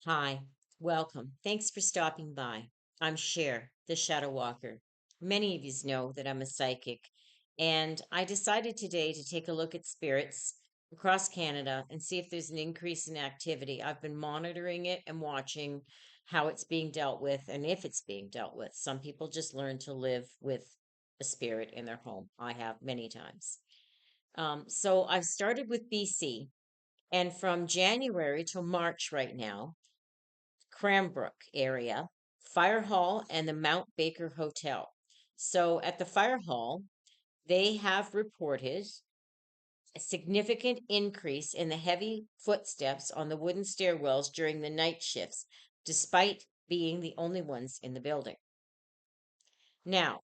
Hi, welcome. Thanks for stopping by. I'm Cher, the Shadow Walker. Many of you know that I'm a psychic, and I decided today to take a look at spirits across Canada and see if there's an increase in activity. I've been monitoring it and watching how it's being dealt with and if it's being dealt with. Some people just learn to live with a spirit in their home. I have many times. So I've started with BC, and from January till March right now, Cranbrook area, Fire Hall, and the Mount Baker Hotel. So at the Fire Hall, they have reported a significant increase in the heavy footsteps on the wooden stairwells during the night shifts, despite being the only ones in the building. Now,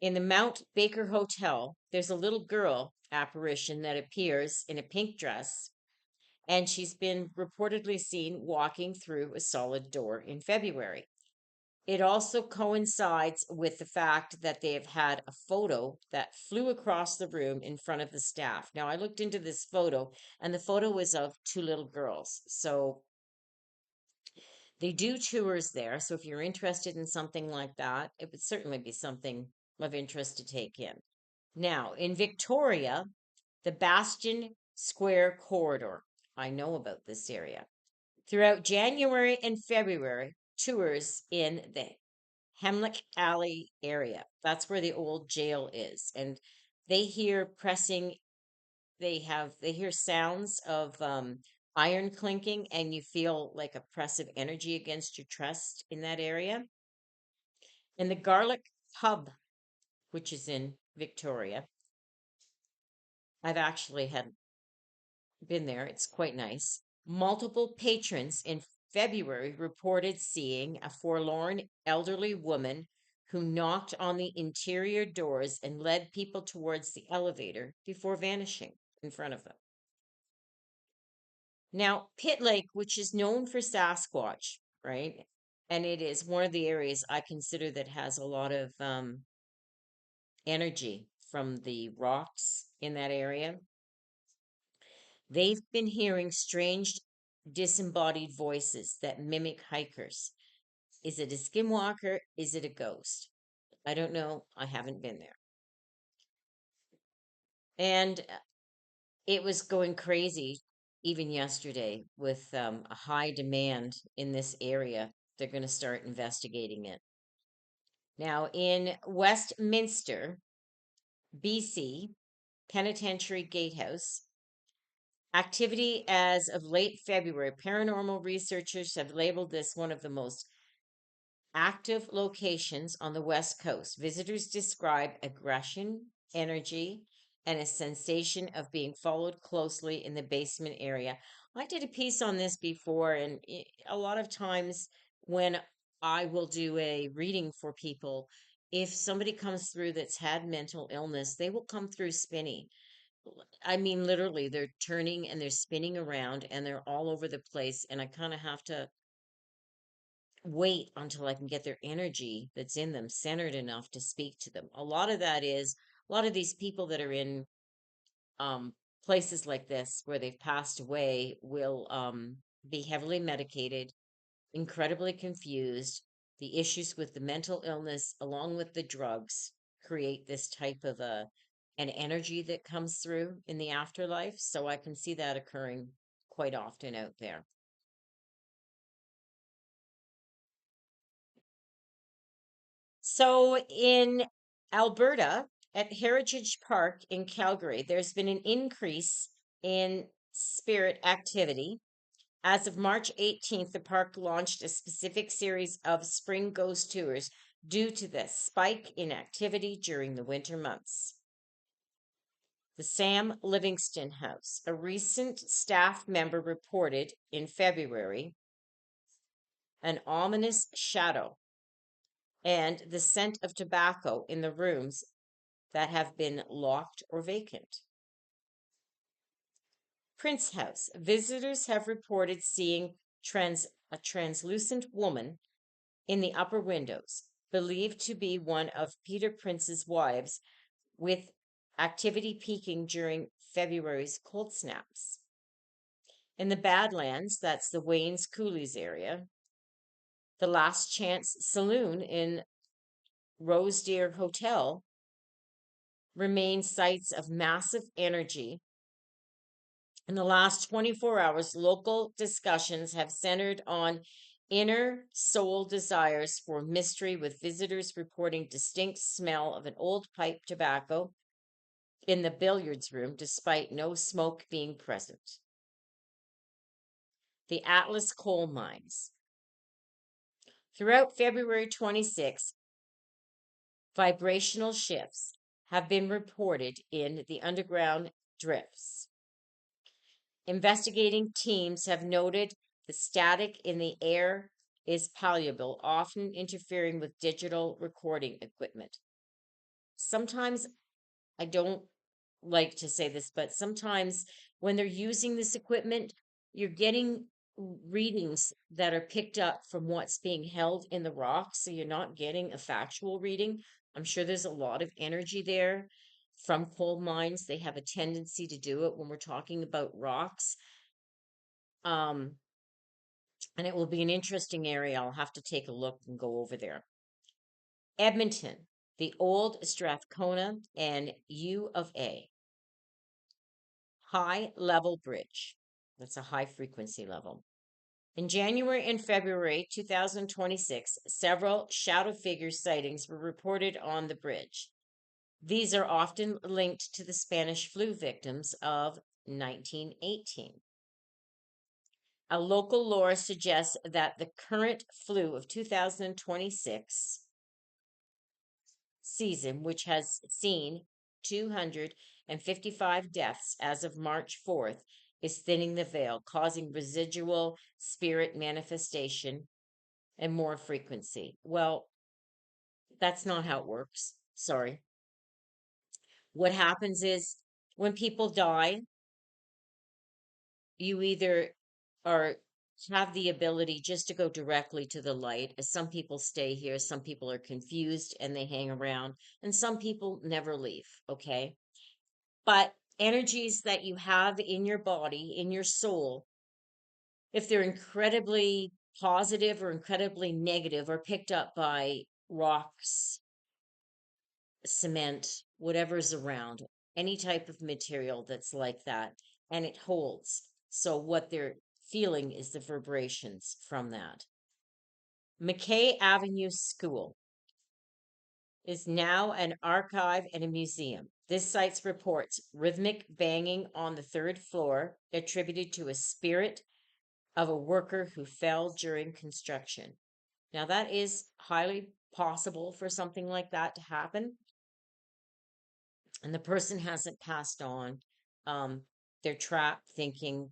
in the Mount Baker Hotel, there's a little girl apparition that appears in a pink dress, and she's been reportedly seen walking through a solid door in February. It also coincides with the fact that they have had a photo that flew across the room in front of the staff. Now, I looked into this photo, and the photo was of two little girls. So they do tours there. So if you're interested in something like that, it would certainly be something of interest to take in. Now, in Victoria, the Bastion Square corridor. I know about this area. Throughout January and February, tours in the Hemlock Alley area. That's where the old jail is. And they hear pressing, they hear sounds of iron clinking, and you feel like oppressive energy against your chest in that area. And the Garlic Pub, which is in Victoria, I've actually had been there. It's quite nice. Multiple patrons in February reported seeing a forlorn elderly woman who knocked on the interior doors and led people towards the elevator before vanishing in front of them. Now, Pit Lake, which is known for Sasquatch, right? And it is one of the areas I consider that has a lot of energy from the rocks in that area. They've been hearing strange disembodied voices that mimic hikers. Is it a skinwalker? Is it a ghost? I don't know. I haven't been there. And it was going crazy even yesterday with a high demand in this area. They're going to start investigating it. Now, in Westminster, BC, Penitentiary Gatehouse, activity as of late February, paranormal researchers have labeled this one of the most active locations on the West Coast. Visitors describe aggression, energy, and a sensation of being followed closely in the basement area. I did a piece on this before, and a lot of times when I will do a reading for people, if somebody comes through that's had mental illness, they will come through spinny. I mean, literally, they're turning and they're spinning around and they're all over the place. And I kind of have to wait until I can get their energy that's in them centered enough to speak to them. A lot of that is a lot of these people that are in um, places like this where they've passed away will be heavily medicated, incredibly confused. The issues with the mental illness, along with the drugs, create this type of an energy that comes through in the afterlife. So I can see that occurring quite often out there. So in Alberta, at Heritage Park in Calgary, there's been an increase in spirit activity. As of March 18th, the park launched a specific series of spring ghost tours due to the spike in activity during the winter months. The Sam Livingston House, a recent staff member reported in February an ominous shadow and the scent of tobacco in the rooms that have been locked or vacant. Prince House. Visitors have reported seeing a translucent woman in the upper windows, believed to be one of Peter Prince's wives, with activity peaking during February's cold snaps. In the Badlands, that's the Waynes Coolies area, the Last Chance Saloon in Rose Deer Hotel remain sites of massive energy. In the last 24 hours, local discussions have centered on inner soul desires for mystery, with visitors reporting distinct smell of an old pipe tobacco in the billiards room despite no smoke being present. The Atlas coal mines. Throughout February 26, vibrational shifts have been reported in the underground drifts. Investigating teams have noted the static in the air is palpable, often interfering with digital recording equipment. Sometimes I don't like to say this, but sometimes when they're using this equipment, you're getting readings that are picked up from what's being held in the rocks. So you're not getting a factual reading. I'm sure there's a lot of energy there from coal mines. They have a tendency to do it when we're talking about rocks. Um, and it will be an interesting area. I'll have to take a look and go over there. Edmonton, the old Strathcona and U of A high level bridge. That's a high frequency level. In January and February 2026, several shadow figure sightings were reported on the bridge. These are often linked to the Spanish flu victims of 1918. A local lore suggests that the current flu of 2026 season, which has seen 255 deaths as of March 4th, is thinning the veil, causing residual spirit manifestation and more frequency. Well, that's not how it works. Sorry. What happens is when people die, you either are have the ability just to go directly to the light, as some people stay here, some people are confused and they hang around, and some people never leave, okay? But energies that you have in your body, in your soul, if they're incredibly positive or incredibly negative, are picked up by rocks, cement, whatever's around, any type of material that's like that, and it holds. So what they're feeling is the vibrations from that. McKay Avenue School is now an archive and a museum. This site reports rhythmic banging on the third floor, attributed to a spirit of a worker who fell during construction. Now, that is highly possible for something like that to happen, and the person hasn't passed on. Um, they're trapped thinking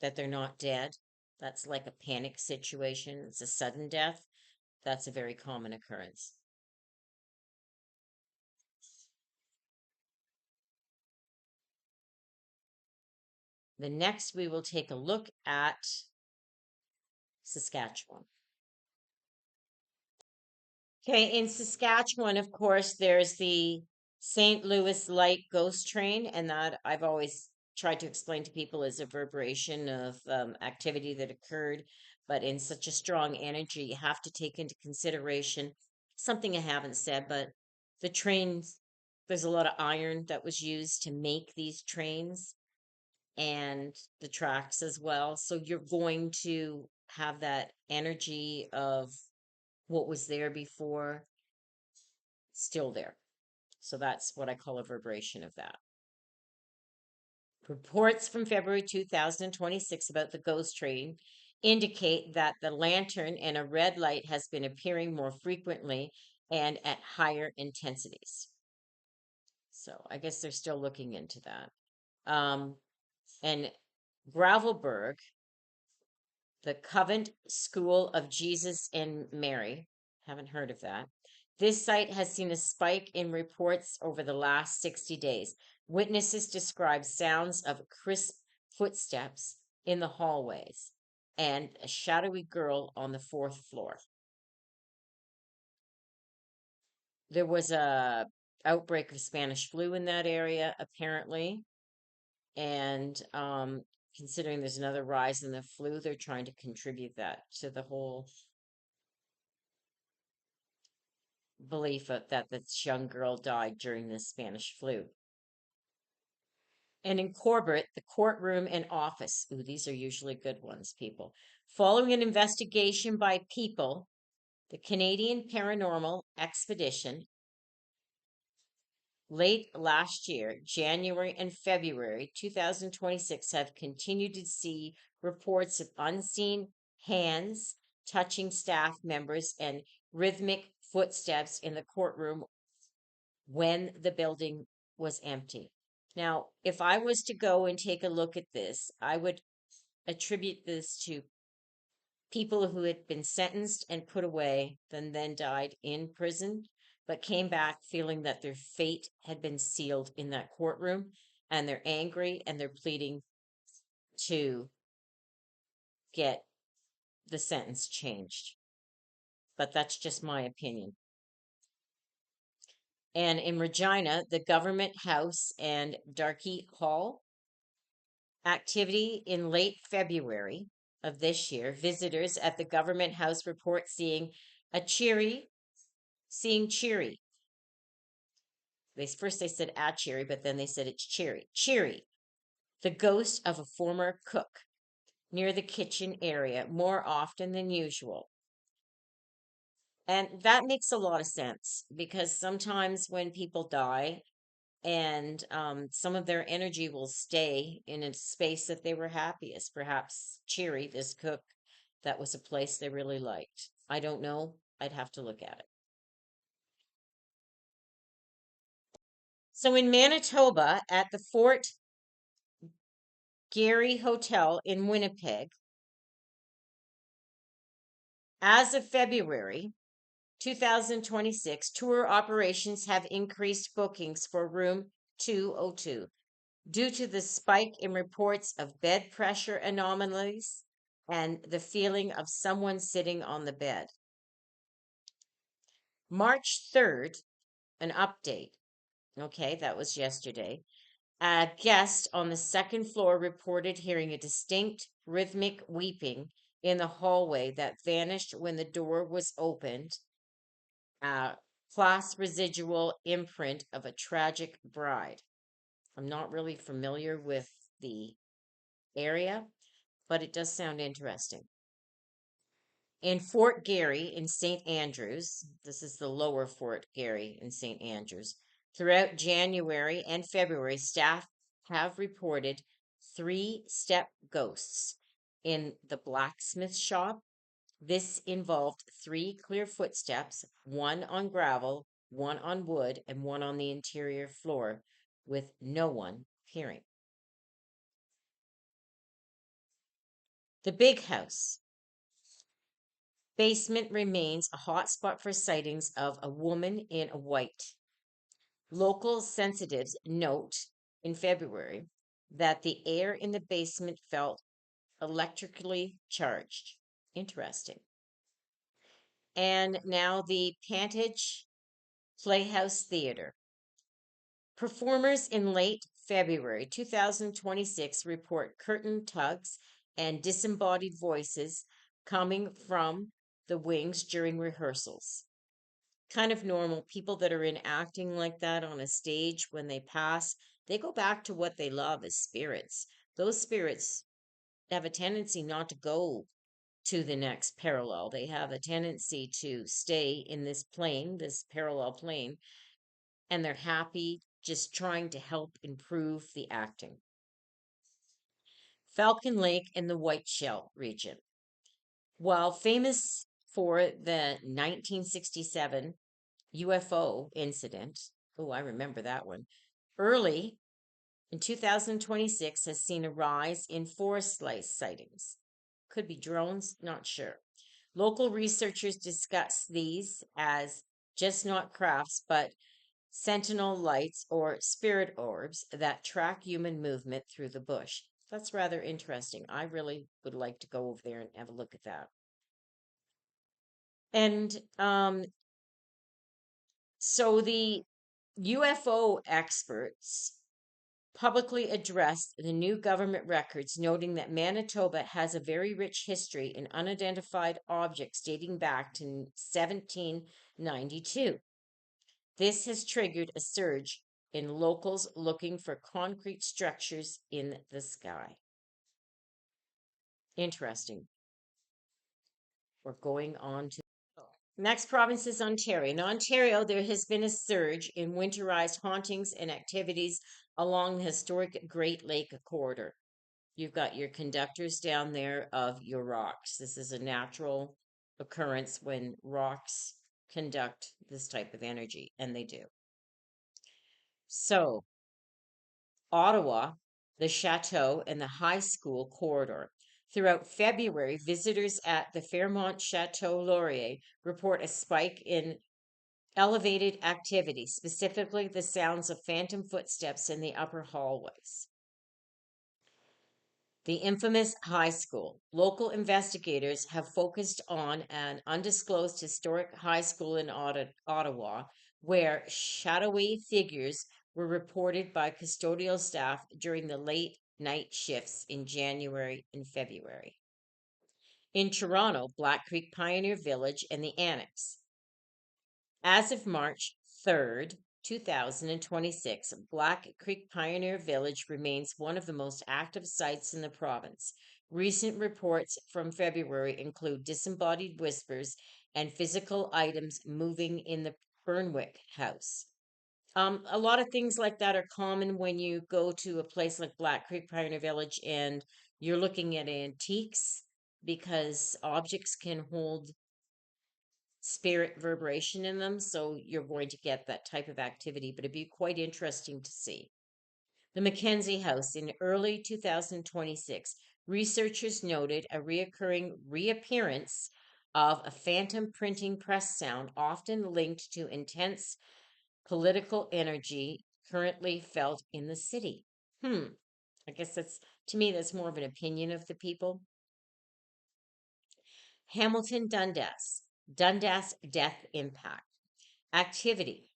that they're not dead. That's like a panic situation. It's a sudden death. That's a very common occurrence. The next, we will take a look at Saskatchewan. Okay, in Saskatchewan, of course, there's the St. Louis Light Ghost Train, and that I've always tried to explain to people as a reverberation of activity that occurred, but in such a strong energy, you have to take into consideration something I haven't said, but the trains, there's a lot of iron that was used to make these trains and the tracks as well. So you're going to have that energy of what was there before still there. So that's what I call a vibration of that. Reports from February 2026 about the ghost train indicate that the lantern and a red light has been appearing more frequently and at higher intensities. So I guess they're still looking into that. And Gravelberg, the Covent School of Jesus and Mary. Haven't heard of that. This site has seen a spike in reports over the last 60 days. Witnesses describe sounds of crisp footsteps in the hallways and a shadowy girl on the fourth floor. There was a outbreak of Spanish flu in that area, apparently, and considering there's another rise in the flu, they're trying to contribute that to the whole belief that this young girl died during the Spanish flu. And in Corbett, the courtroom and office. Ooh, these are usually good ones, people. Following an investigation by people, the Canadian Paranormal Expedition, late last year, January and February 2026, have continued to see reports of unseen hands touching staff members and rhythmic footsteps in the courtroom when the building was empty. Now, if I was to go and take a look at this, I would attribute this to people who had been sentenced and put away, then died in prison, but came back feeling that their fate had been sealed in that courtroom, and they're angry and they're pleading to get the sentence changed. But that's just my opinion. And in Regina, the Government House and Darkey Hall activity in late February of this year, visitors at the Government House report seeing cheery. First they said a cheery, but then they said it's cheery. Cheery, the ghost of a former cook near the kitchen area more often than usual. And that makes a lot of sense because sometimes when people die, and some of their energy will stay in a space that they were happiest. Perhaps Cheery, this cook, that was a place they really liked. I don't know. I'd have to look at it. So in Manitoba, at the Fort Garry Hotel in Winnipeg, as of February 2026, tour operations have increased bookings for room 202 due to the spike in reports of bed pressure anomalies and the feeling of someone sitting on the bed. March 3rd, an update. Okay, that was yesterday. A guest on the second floor reported hearing a distinct rhythmic weeping in the hallway that vanished when the door was opened. Class residual imprint of a tragic bride. I'm not really familiar with the area, but it does sound interesting. In Fort Garry in St. Andrews, this is the lower Fort Garry in St. Andrews, throughout January and February, staff have reported three-step ghosts in the blacksmith shop. This involved three clear footsteps, one on gravel, one on wood, and one on the interior floor, with no one appearing. The Big House. Basement remains a hotspot for sightings of a woman in a white. Local sensitives note in February that the air in the basement felt electrically charged. Interesting. And now the Pantage Playhouse Theater. Performers in late February 2026 report curtain tugs and disembodied voices coming from the wings during rehearsals. Kind of normal. People that are in acting like that on a stage, when they pass, they go back to what they love as spirits. Those spirits have a tendency not to go to the next parallel. They have a tendency to stay in this plane, this parallel plane, and they're happy just trying to help improve the acting. Falcon Lake in the Whiteshell region. While famous for the 1967 UFO incident, oh, I remember that one, early in 2026 has seen a rise in forest lice sightings. Could be drones, not sure. Local researchers discuss these as just not crafts, but sentinel lights or spirit orbs that track human movement through the bush. That's rather interesting. I really would like to go over there and have a look at that. And so the UFO experts publicly addressed the new government records, noting that Manitoba has a very rich history in unidentified objects dating back to 1792. This has triggered a surge in locals looking for concrete structures in the sky. Interesting. We're going on to next province is Ontario. In Ontario, there has been a surge in winterized hauntings and activities along the historic Great Lake corridor. You've got your conductors down there of your rocks. This is a natural occurrence when rocks conduct this type of energy, and they do. So, Ottawa, the Chateau, and the High School corridor. Throughout February, visitors at the Fairmont Chateau Laurier report a spike in elevated activity, specifically the sounds of phantom footsteps in the upper hallways. The infamous high school. Local investigators have focused on an undisclosed historic high school in Ottawa where shadowy figures were reported by custodial staff during the late night shifts in January and February. In Toronto, Black Creek Pioneer Village and the Annex. As of March 3rd, 2026, Black Creek Pioneer Village remains one of the most active sites in the province. Recent reports from February include disembodied whispers and physical items moving in the Burnwick house. A lot of things like that are common when you go to a place like Black Creek Pioneer Village and you're looking at antiques because objects can hold spirit reverberation in them, so you're going to get that type of activity, but it'd be quite interesting to see. The Mackenzie House in early 2026, researchers noted a reoccurring reappearance of a phantom printing press sound, often linked to intense political energy currently felt in the city. I guess that's, to me, that's more of an opinion of the people. Hamilton Dundas death impact. Activity.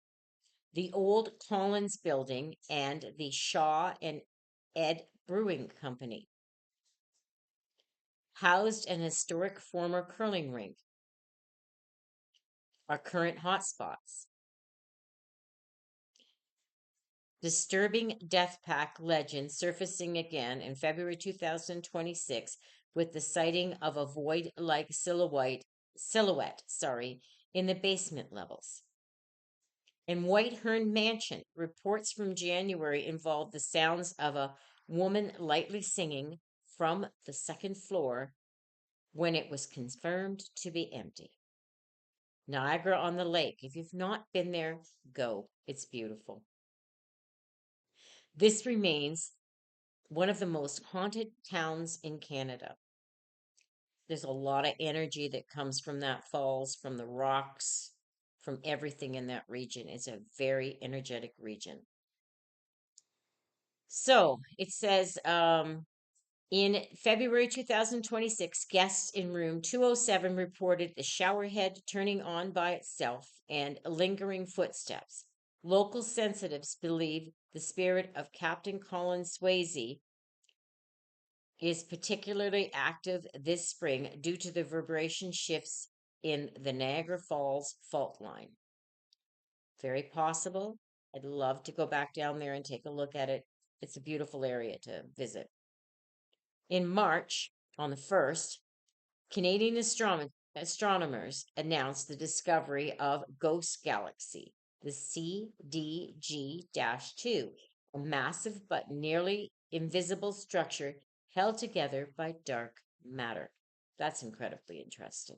The old Collins building and the Shaw and Ed Brewing Company. Housed an historic former curling rink. Our current hotspots. Disturbing death pack legend surfacing again in February 2026 with the sighting of a void-like silhouette, in the basement levels. In Whitehorn Mansion, reports from January involved the sounds of a woman lightly singing from the second floor when it was confirmed to be empty. Niagara on the Lake. If you've not been there, go. It's beautiful. This remains one of the most haunted towns in Canada. There's a lot of energy that comes from that falls, from the rocks, from everything in that region. It's a very energetic region. So it says in February 2026, guests in room 207 reported the shower head turning on by itself and lingering footsteps. Local sensitives believe the spirit of Captain Colin Swayze is particularly active this spring due to the vibration shifts in the Niagara Falls fault line. Very possible. I'd love to go back down there and take a look at it. It's a beautiful area to visit. In March, on the 1st, Canadian astronomers announced the discovery of Ghost Galaxy, the CDG 2, a massive but nearly invisible structure held together by dark matter. That's incredibly interesting.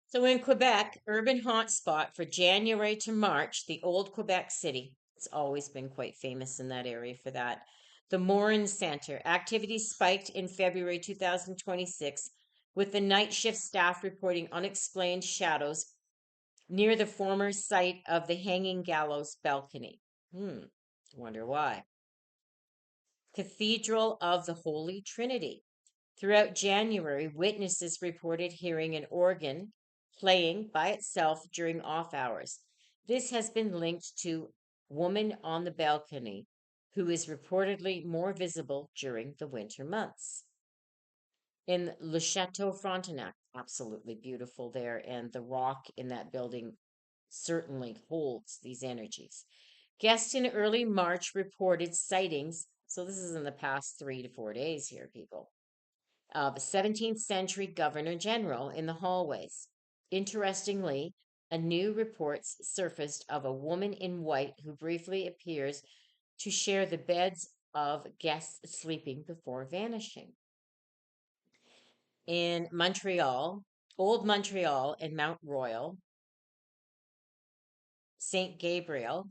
So in Quebec, urban hotspot for January to March, the old Quebec City. It's always been quite famous in that area for that. The Morin Center. Activity spiked in February 2026 with the night shift staff reporting unexplained shadows near the former site of the Hanging Gallows balcony. Wonder why. Cathedral of the Holy Trinity. Throughout January, witnesses reported hearing an organ playing by itself during off hours. This has been linked to Woman on the Balcony, who is reportedly more visible during the winter months. In Le Chateau Frontenac, absolutely beautiful there, and the rock in that building certainly holds these energies. Guests in early March reported sightings, so this is in the past 3 to 4 days here, people, of a 17th century governor general in the hallways. Interestingly, a new report surfaced of a woman in white who briefly appears to share the beds of guests sleeping before vanishing. In Montreal, Old Montreal and Mount Royal, St. Gabriel,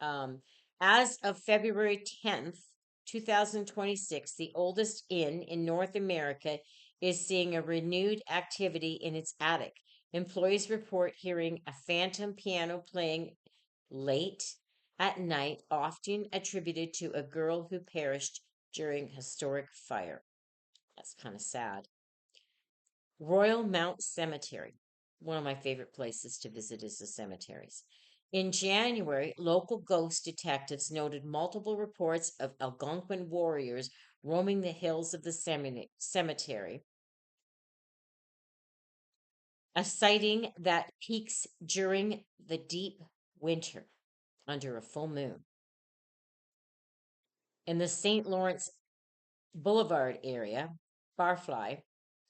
um, as of February 10th, 2026, the oldest inn in North America is seeing a renewed activity in its attic. Employees report hearing a phantom piano playing late at night, often attributed to a girl who perished during historic fire. That's kind of sad. Royal Mount Cemetery. One of my favorite places to visit is the cemeteries. In January, local ghost detectives noted multiple reports of Algonquin warriors roaming the hills of the cemetery, a sighting that peaks during the deep winter under a full moon. In the St. Lawrence Boulevard area, Barfly,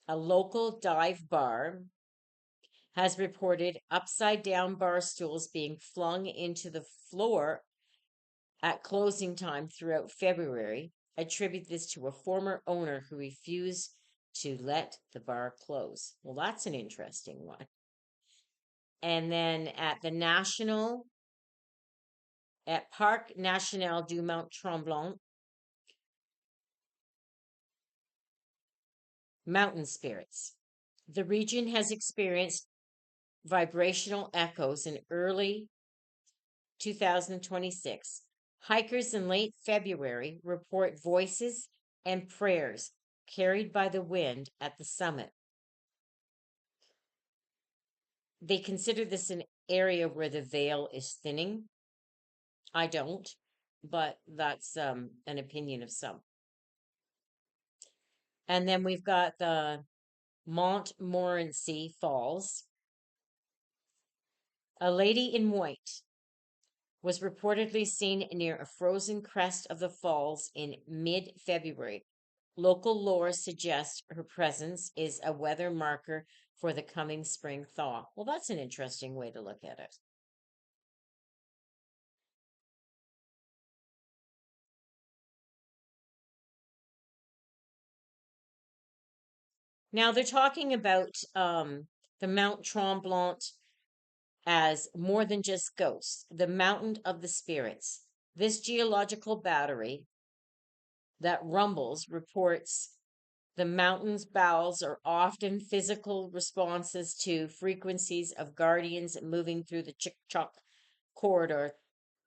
a local dive bar has reported upside down bar stools being flung into the floor at closing time throughout February. Attribute this to a former owner who refused to let the bar close. Well, that's an interesting one. And then at Parc National du Mont Tremblant, mountain spirits. The region has experienced vibrational echoes in early 2026. Hikers in late February report voices and prayers carried by the wind at the summit. They consider this an area where the veil is thinning. I don't, but that's an opinion of some. And then we've got the Montmorency Falls. A lady in white was reportedly seen near a frozen crest of the falls in mid February. Local lore suggests her presence is a weather marker for the coming spring thaw. Well, that's an interesting way to look at it. Now, they're talking about the Mount Tremblant as more than just ghosts, the mountain of the spirits. This geological battery that rumbles reports the mountain's bowels are often physical responses to frequencies of guardians moving through the Chick Chock corridor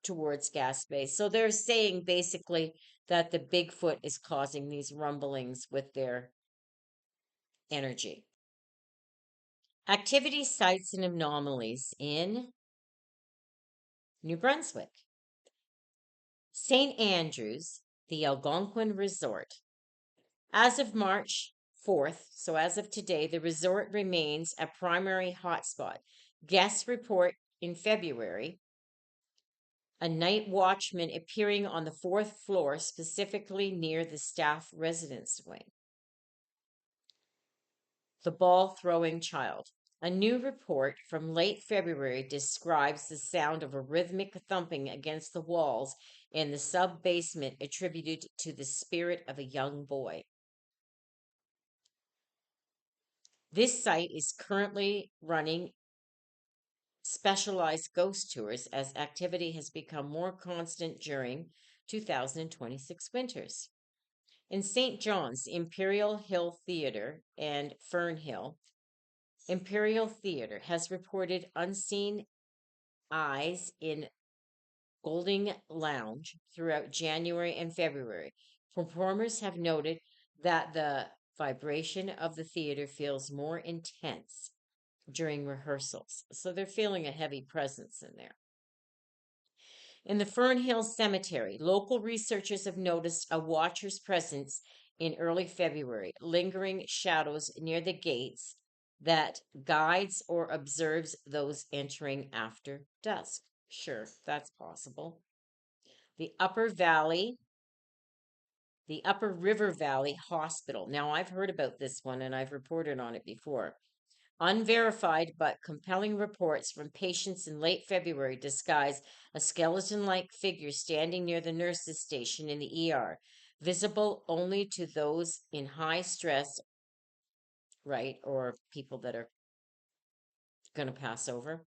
towards gas base. So they're saying basically that the Bigfoot is causing these rumblings with their energy. Activity sites and anomalies in New Brunswick. St. Andrews, the Algonquin Resort. As of March 4th, so as of today, the resort remains a primary hotspot. Guests report in February a night watchman appearing on the fourth floor, specifically near the staff residence wing. The ball throwing child. A new report from late February describes the sound of a rhythmic thumping against the walls in the sub basement attributed to the spirit of a young boy. This site is currently running specialized ghost tours as activity has become more constant during 2026 winters. In St. John's, Imperial Hill Theatre and Fernhill, Imperial Theatre has reported unseen eyes in Golding Lounge throughout January and February. Performers have noted that the vibration of the theater feels more intense during rehearsals. So they're feeling a heavy presence in there. In the Fern Hills Cemetery, local researchers have noticed a watcher's presence in early February, lingering shadows near the gates that guides or observes those entering after dusk. Sure, that's possible. The Upper Valley, the Upper River Valley Hospital. Now, I've heard about this one and I've reported on it before. Unverified but compelling reports from patients in late February disguise a skeleton like figure standing near the nurse's station in the ER, visible only to those in high stress, right, or people that are going to pass over.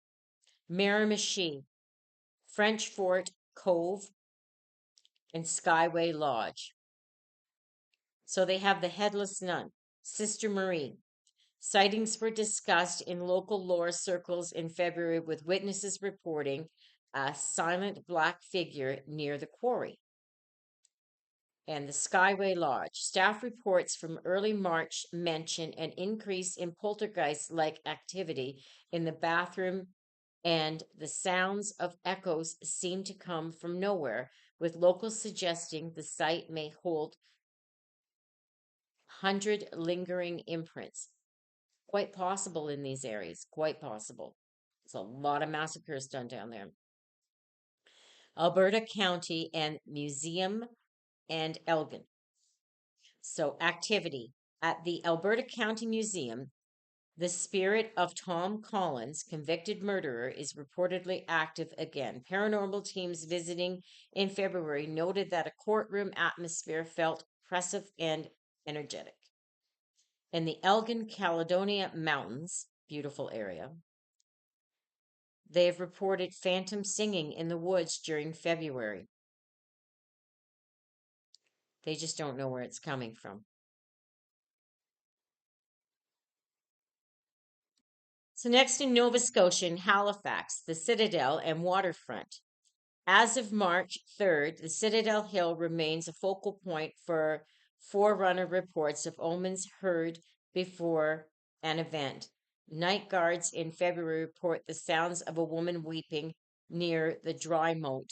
Miramichi, French Fort Cove, and Skyway Lodge. So they have the Headless Nun, Sister Marie. Sightings were discussed in local lore circles in February, with witnesses reporting a silent black figure near the quarry. And the Skyway Lodge. Staff reports from early March mention an increase in poltergeist like activity in the bathroom, and the sounds of echoes seem to come from nowhere, with locals suggesting the site may hold 100 lingering imprints. Quite possible in these areas, quite possible. There's a lot of massacres done down there. Alberta County and Museum and Elgin. So, activity at the Alberta County Museum. The spirit of Tom Collins, convicted murderer, is reportedly active again. Paranormal teams visiting in February noted that a courtroom atmosphere felt oppressive and energetic. In the Elgin Caledonia Mountains, beautiful area, they have reported phantom singing in the woods during February. They just don't know where it's coming from. So, next in Nova Scotia and Halifax, the Citadel and Waterfront. As of March 3rd, the Citadel Hill remains a focal point for forerunner reports of omens heard before an event. Night guards in February report the sounds of a woman weeping near the dry moat,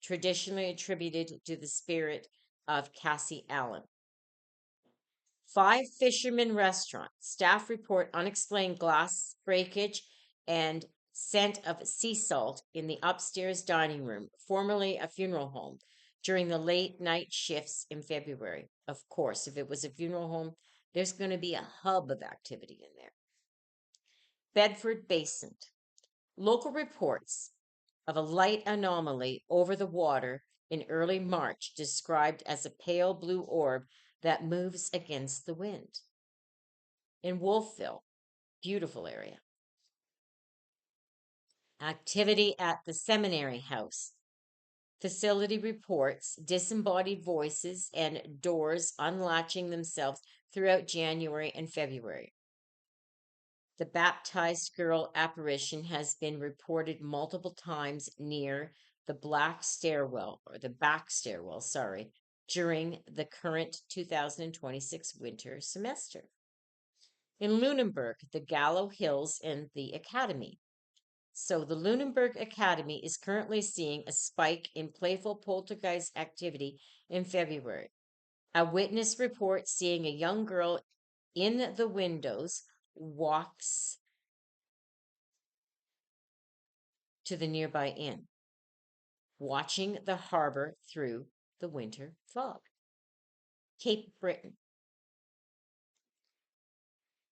traditionally attributed to the spirit of Cassie Allen. Five Fisherman Restaurant. Staff report unexplained glass breakage and scent of sea salt in the upstairs dining room, formerly a funeral home, during the late night shifts in February. Of course, if it was a funeral home, there's going to be a hub of activity in there. Bedford Basin. Local reports of a light anomaly over the water in early March, described as a pale blue orb that moves against the wind. In Wolfville, beautiful area. Activity at the Seminary House. Facility reports disembodied voices and doors unlatching themselves throughout January and February. The baptized girl apparition has been reported multiple times near the back stairwell, sorry, during the current 2026 winter semester. In Lunenburg, the Gallo Hills and the Academy. So the Lunenburg Academy is currently seeing a spike in playful poltergeist activity in February. A witness reports seeing a young girl in the windows walks to the nearby inn, watching the harbor through the winter fog. Cape Breton.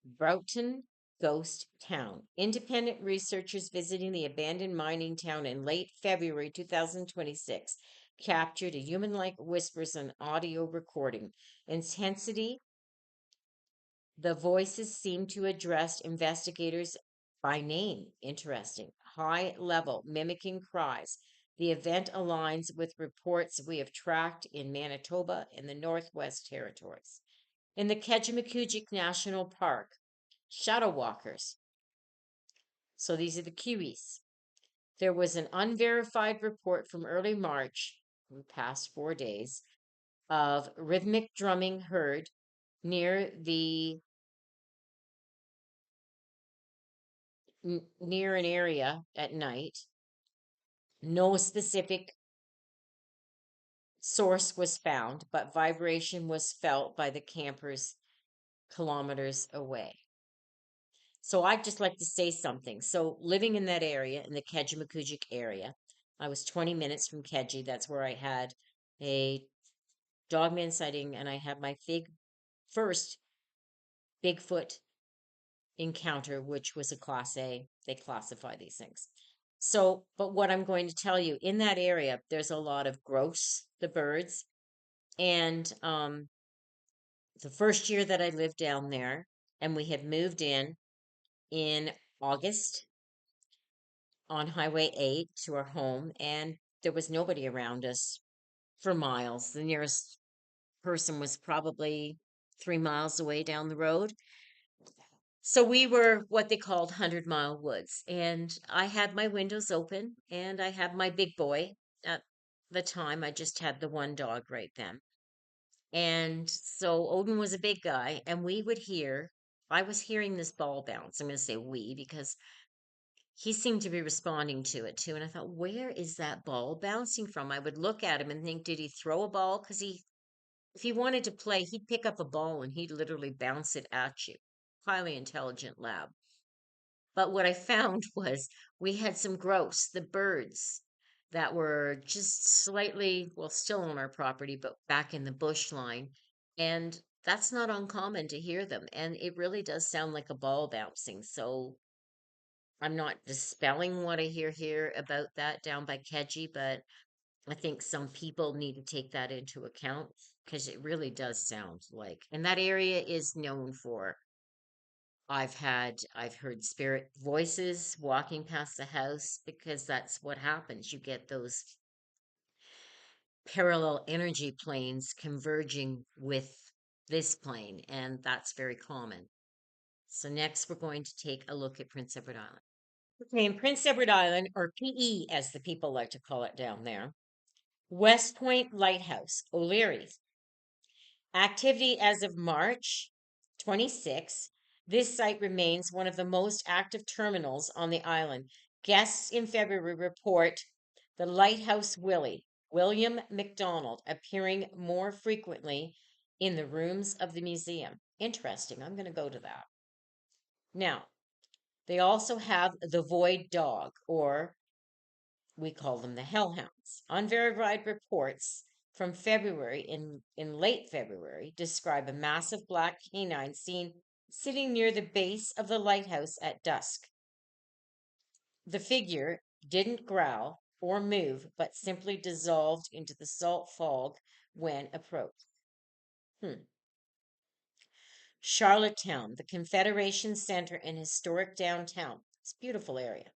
Broughton Ghost Town. Independent researchers visiting the abandoned mining town in late February 2026 captured a human like whispers on audio recording. Intensity. The voices seem to address investigators by name. Interesting. High level, mimicking cries. The event aligns with reports we have tracked in Manitoba and the Northwest Territories. In the Kejimkujik National Park, shadow walkers. So these are the Kiwis. There was an unverified report from early March, the past 4 days, of rhythmic drumming heard near the near an area at night. No specific source was found, but vibration was felt by the campers kilometers away. So I'd just like to say something. So living in that area, in the Kejimkujik area, I was 20 minutes from Keji. That's where I had a dogman sighting, and I had my first Bigfoot encounter, which was a class A. They classify these things. So, but what I'm going to tell you, in that area, there's a lot of grouse, the birds, and the first year that I lived down there, and we had moved in August on Highway 8 to our home, and there was nobody around us for miles. The nearest person was probably 3 miles away down the road. So we were what they called 100-mile woods. And I had my windows open and I had my big boy. At the time, I just had the one dog right then. And so Odin was a big guy, and I was hearing this ball bounce. I'm going to say we because he seemed to be responding to it too. And I thought, where is that ball bouncing from? I would look at him and think, did he throw a ball? Because if he wanted to play, he'd pick up a ball and he'd literally bounce it at you. Highly intelligent lab. But what I found was we had some grouse, the birds that were just slightly, well, still on our property, but back in the bush line. And that's not uncommon to hear them. And it really does sound like a ball bouncing. So I'm not dispelling what I hear here about that down by Keji, but I think some people need to take that into account because it really does sound like, and that area is known for. I've heard spirit voices walking past the house because that's what happens. You get those parallel energy planes converging with this plane, and that's very common. So next we're going to take a look at Prince Edward Island. Okay, in Prince Edward Island, or PE as the people like to call it down there, West Point Lighthouse, O'Leary. Activity as of March 26. This site remains one of the most active terminals on the island. Guests in February report the Lighthouse William McDonald, appearing more frequently in the rooms of the museum. Interesting. I'm going to go to that. Now, they also have the Void Dog, or we call them the hellhounds. Unverified reports from February, in late February, describe a massive black canine seen sitting near the base of the lighthouse at dusk. The figure didn't growl or move, but simply dissolved into the salt fog when approached. Charlottetown, the Confederation Center and historic downtown. It's a beautiful area.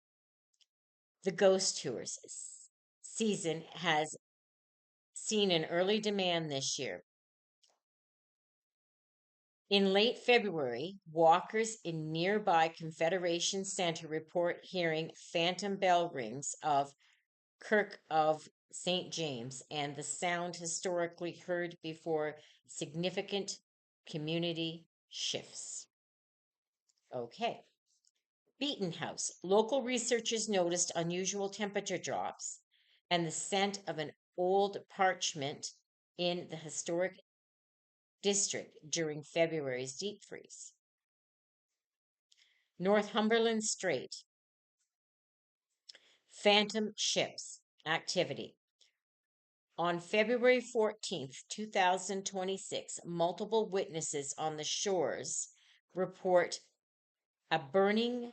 The ghost tours season has seen an early demand this year. In late February, walkers in nearby Confederation Center report hearing phantom bell rings of Kirk of St. James and the sound historically heard before significant community shifts. Okay. Beaton House. Local researchers noticed unusual temperature drops and the scent of an old parchment in the historic district during February's deep freeze. Northumberland Strait, phantom ships activity. On February 14th, 2026, multiple witnesses on the shores report a burning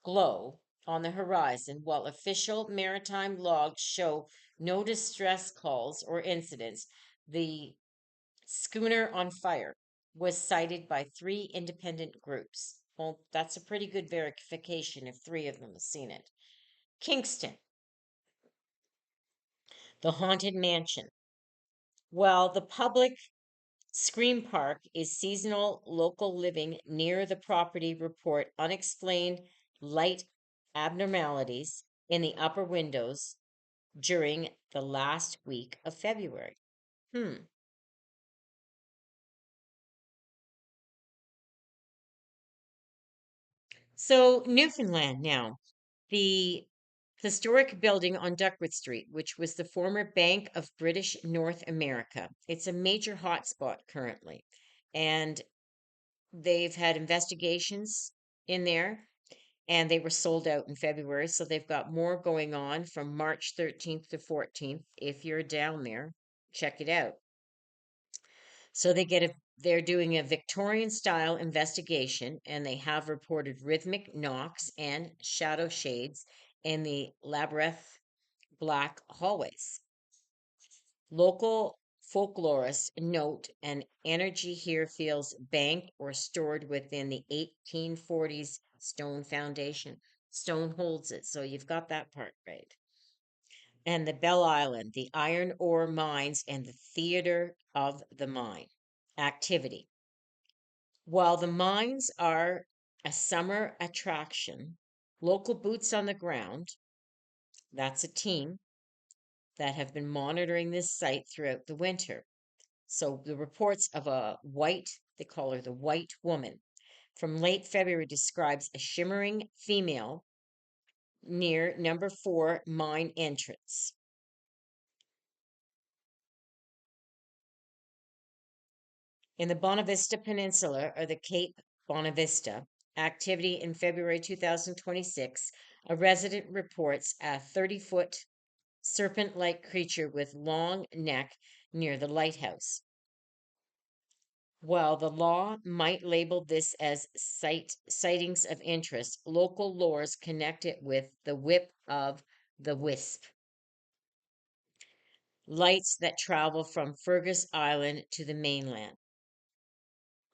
glow on the horizon, while official maritime logs show no distress calls or incidents. The schooner on fire was cited by 3 independent groups. Well, that's a pretty good verification if 3 of them have seen it. Kingston, the haunted mansion. Well, the public Scream Park is seasonal local living near the property report unexplained light abnormalities in the upper windows during the last week of February. So, Newfoundland now, the historic building on Duckworth Street, which was the former Bank of British North America. It's a major hotspot currently. And they've had investigations in there and they were sold out in February. So they've got more going on from March 13th to 14th. If you're down there, check it out. So they're doing a Victorian style investigation and they have reported rhythmic knocks and shadow shades in the labyrinth black hallways. Local folklorists note an energy here feels banked or stored within the 1840s stone foundation. Stone holds it, so you've got that part right. And the Bell Island, the iron ore mines, and the theater of the mine activity. While the mines are a summer attraction, local boots on the ground, that's a team that have been monitoring this site throughout the winter. So the reports of a white, they call her the white woman, from late February describes a shimmering female near number 4 mine entrance. In the Bonavista Peninsula, or the Cape Bonavista, activity in February 2026, a resident reports a 30-foot serpent like creature with long neck near the lighthouse. While the law might label this as sightings of interest, local lores connect it with the whip of the wisp, lights that travel from Fergus Island to the mainland.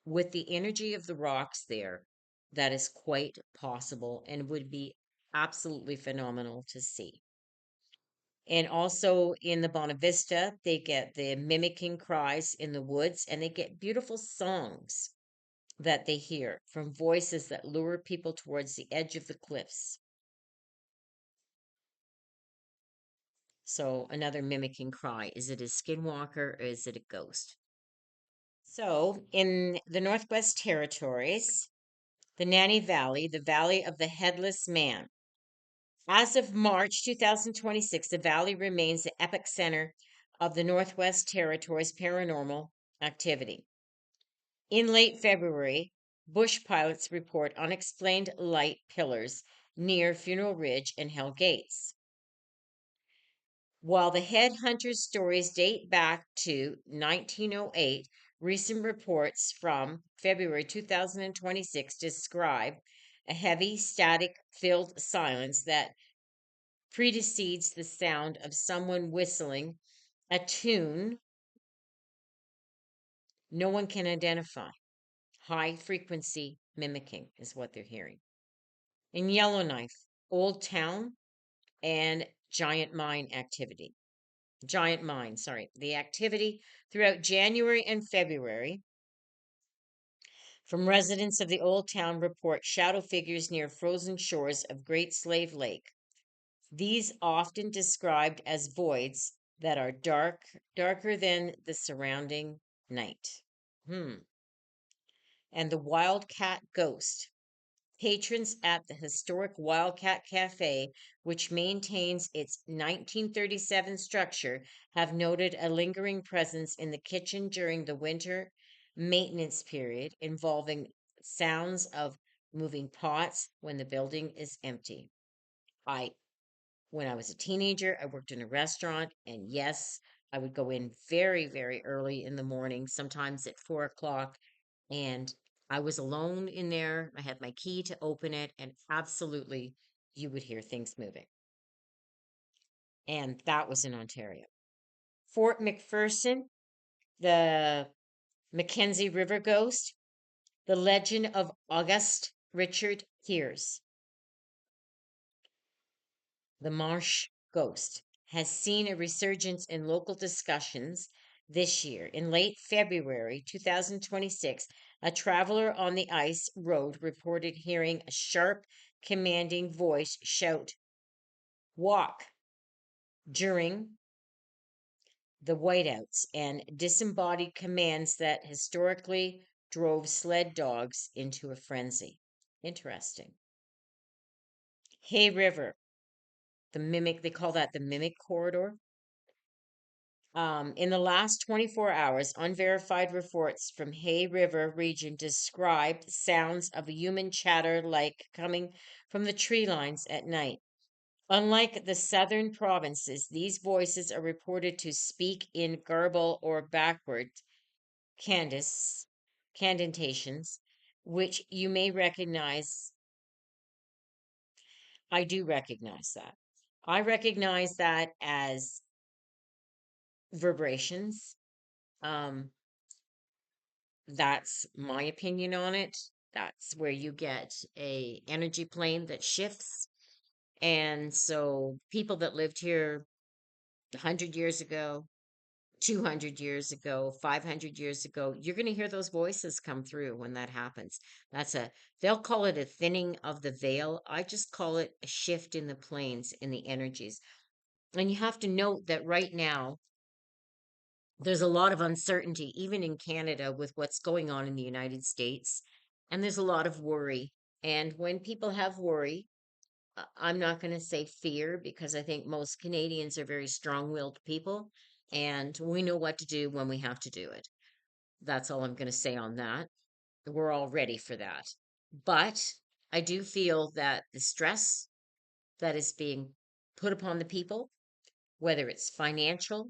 With the energy of the rocks there, that is quite possible and would be absolutely phenomenal to see. And also in the Bonavista, they get the mimicking cries in the woods and they get beautiful songs that they hear from voices that lure people towards the edge of the cliffs. So, another mimicking cry. Is it a skinwalker or is it a ghost? So, in the Northwest Territories, the Nanny Valley, the Valley of the Headless Man. As of March 2026, the valley remains the epicenter of the Northwest Territories paranormal activity. In late February, bush pilots report unexplained light pillars near Funeral Ridge and Hell Gates. While the headhunters' stories date back to 1908, recent reports from February 2026 describe a heavy, static filled silence that precedes the sound of someone whistling a tune no one can identify. High frequency mimicking is what they're hearing. In Yellowknife, Old Town, and Giant Mine activity. Giant Mine, sorry. The activity throughout January and February from residents of the Old Town report shadow figures near frozen shores of Great Slave Lake. These often described as voids that are darker than the surrounding night. And the Wildcat Ghost. Patrons at the historic Wildcat Cafe, which maintains its 1937 structure, have noted a lingering presence in the kitchen during the winter maintenance period, involving sounds of moving pots when the building is empty. I When I was a teenager, I worked in a restaurant, and yes, I would go in very, very early in the morning, sometimes at 4 o'clock, and I was alone in there. I had my key to open it, and absolutely, you would hear things moving. And that was in Ontario. Fort McPherson, the Mackenzie River Ghost, the legend of August Richard Hears. The Marsh Ghost has seen a resurgence in local discussions this year. In late February 2026, a traveler on the ice road reported hearing a sharp, commanding voice shout, "Walk," during the whiteouts and disembodied commands that historically drove sled dogs into a frenzy. Interesting. Hay River, the mimic, they call that the mimic corridor. In the last 24 hours, unverified reports from Hay River region described sounds of human chatter like coming from the tree lines at night. Unlike the southern provinces, these voices are reported to speak in garble or backward Candace candentations, which you may recognize. I do recognize that. I recognize that as vibrations. Um, that's my opinion on it. That's where you get a energy plane that shifts. And so people that lived here 100 years ago, 200 years ago, 500 years ago, you're going to hear those voices come through when that happens. That's a, they'll call it a thinning of the veil. I just call it a shift in the planes, in the energies. And you have to note that right now, there's a lot of uncertainty, even in Canada, with what's going on in the United States. And there's a lot of worry. And when people have worry, I'm not going to say fear because I think most Canadians are very strong willed people and we know what to do when we have to do it. That's all I'm going to say on that. We're all ready for that. But I do feel that the stress that is being put upon the people, whether it's financial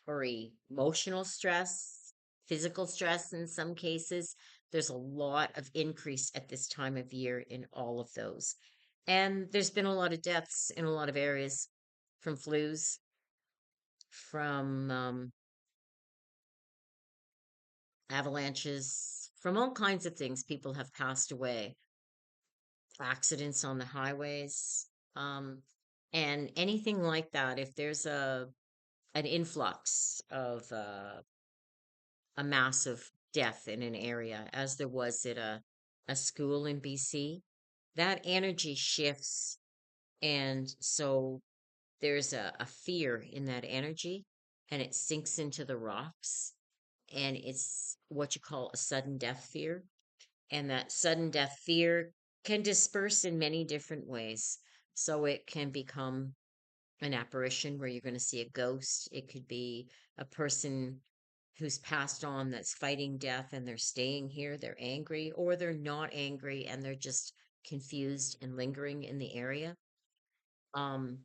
or emotional stress, physical stress in some cases. There's a lot of increase at this time of year in all of those. And there's been a lot of deaths in a lot of areas from flus, from avalanches, from all kinds of things. People have passed away, accidents on the highways, um, and anything like that. If there's an influx of a massive death in an area, as there was at a school in BC, that energy shifts. And so there's a fear in that energy and it sinks into the rocks. And it's what you call a sudden death fear. And that sudden death fear can disperse in many different ways. So it can become an apparition where you're going to see a ghost. It could be a person who's passed on that's fighting death and they're staying here. They're angry, or they're not angry and they're just confused and lingering in the area. Um,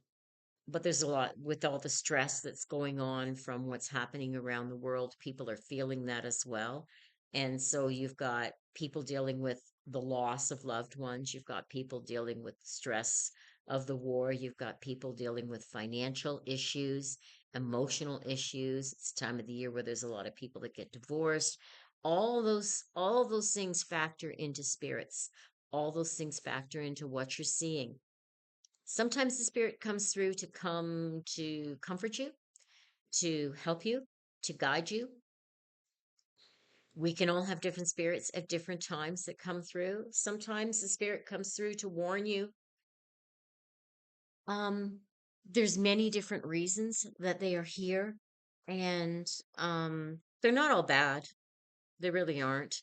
but there's a lot with all the stress that's going on from what's happening around the world. People are feeling that as well. And so you've got people dealing with the loss of loved ones. You've got people dealing with the stress of the war. You've got people dealing with financial issues, emotional issues. It's the time of the year where there's a lot of people that get divorced. All those things factor into spirits. All those things factor into what you're seeing. Sometimes the spirit comes through to come to comfort you, to help you, to guide you. We can all have different spirits at different times that come through. Sometimes the spirit comes through to warn you. Um, there's many different reasons that they are here, and they're not all bad. They really aren't.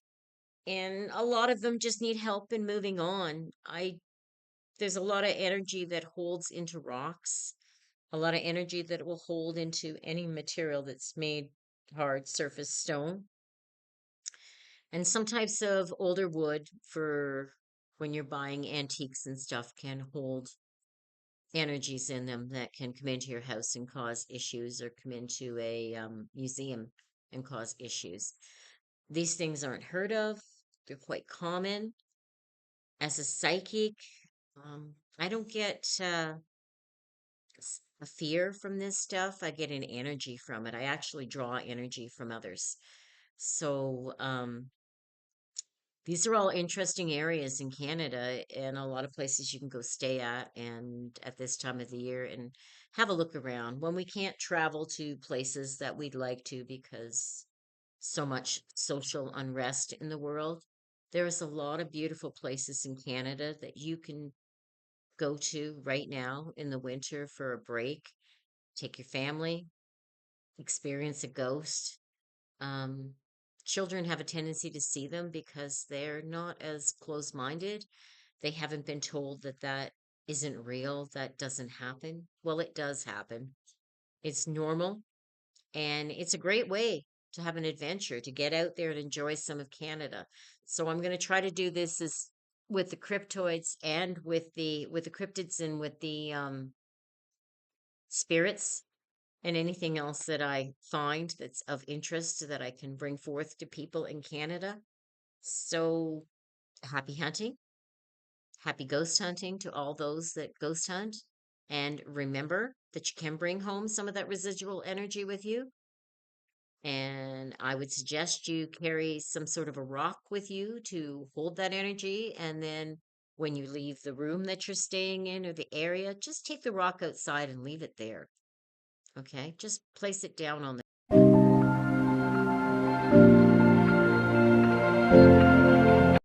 And a lot of them just need help in moving on. I There's a lot of energy that holds into rocks, a lot of energy that it will hold into any material that's made hard surface stone, and some types of older wood for when you're buying antiques and stuff can hold energies in them that can come into your house and cause issues, or come into a museum and cause issues. These things aren't heard of. They're quite common. As a psychic, I don't get a fear from this stuff. I get an energy from it. I actually draw energy from others. So, these are all interesting areas in Canada and a lot of places you can go stay at and at this time of the year and have a look around when we can't travel to places that we'd like to because so much social unrest in the world. There is a lot of beautiful places in Canada that you can go to right now in the winter for a break. Take your family, experience a ghost. Um, Children have a tendency to see them because they're not as close minded. They haven't been told that isn't real, that doesn't happen. Well, it does happen. It's normal, and it's a great way to have an adventure, to get out there and enjoy some of Canada. So I'm going to try to do this as with the cryptoids and with the cryptids and with the spirits and anything else that I find that's of interest that I can bring forth to people in Canada. So happy hunting, happy ghost hunting to all those that ghost hunt. And remember that you can bring home some of that residual energy with you. And I would suggest you carry some sort of a rock with you to hold that energy. And then when you leave the room that you're staying in or the area, just take the rock outside and leave it there. Okay, just place it down on the